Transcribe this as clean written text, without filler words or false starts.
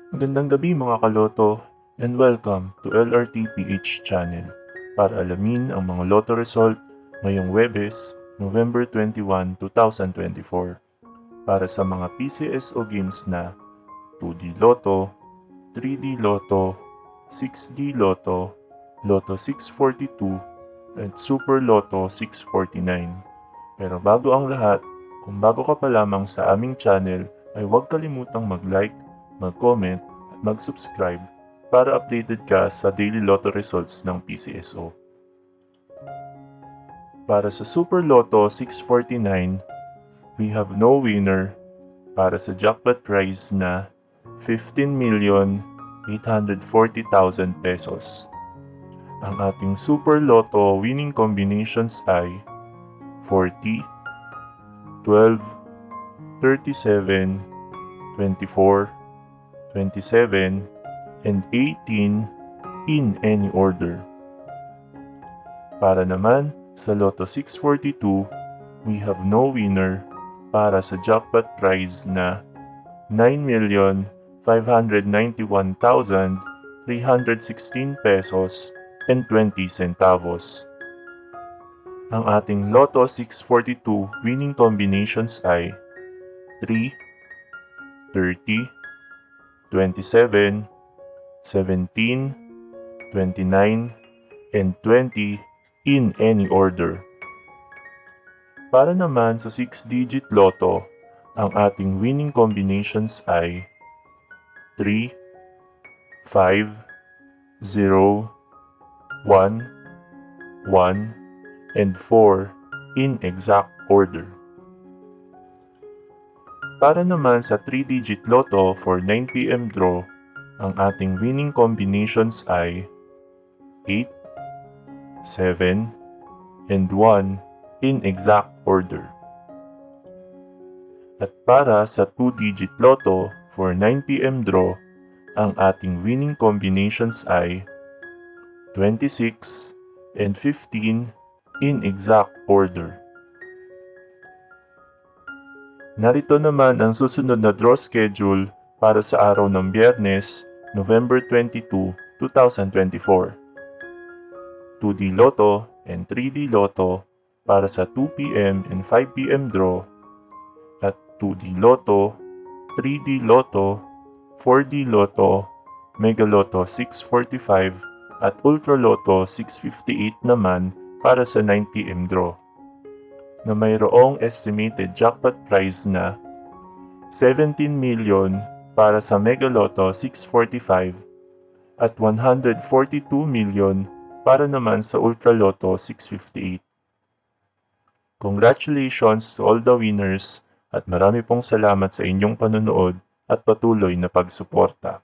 Magandang gabi mga kaloto and welcome to LRTPH channel para alamin ang mga Lotto result ngayong Webes, November 21, 2024 para sa mga PCSO games na 2D Lotto, 3D Lotto, 6D Lotto, Lotto 642 and Super Lotto 649. Pero bago ang lahat, kung bago ka pa lamang sa aming channel ay huwag kalimutang mag-like, mag-comment at mag-subscribe para updated ka sa daily lotto results ng PCSO. Para sa Super Lotto 649, we have no winner para sa jackpot prize na 15,840,000 pesos. Ang ating Super Lotto winning combinations ay 40, 12, 37, 24, 27, and 18 in any order. Para naman sa Lotto 642, we have no winner para sa jackpot prize na 9,591,316 pesos and 20 centavos. Ang ating Lotto 642 winning combinations ay 3, 30, 27, 17, 29, and 20 in any order. Para naman sa 6-digit Lotto, ang ating winning combinations ay 3, 5, 0, 1, 1, and 4 in exact order. Para naman sa 3-digit Lotto for 9 PM draw, ang ating winning combinations ay 8, 7, and 1 in exact order. At para sa 2-digit Lotto for 9 PM draw, ang ating winning combinations ay 26 and 15 in exact order. Narito naman ang susunod na draw schedule para sa araw ng Biyernes, November 22, 2024. 2D Lotto and 3D Lotto para sa 2 PM and 5 PM draw at 2D Lotto, 3D Lotto, 4D Lotto, Mega Lotto 645 at Ultra Lotto 658 naman para sa 9 PM draw na mayroong estimated jackpot prize na 17 million para sa Mega Lotto 645 at 142 million para naman sa Ultra Lotto 658. Congratulations to all the winners at marami pong salamat sa inyong panonood at patuloy na pagsuporta.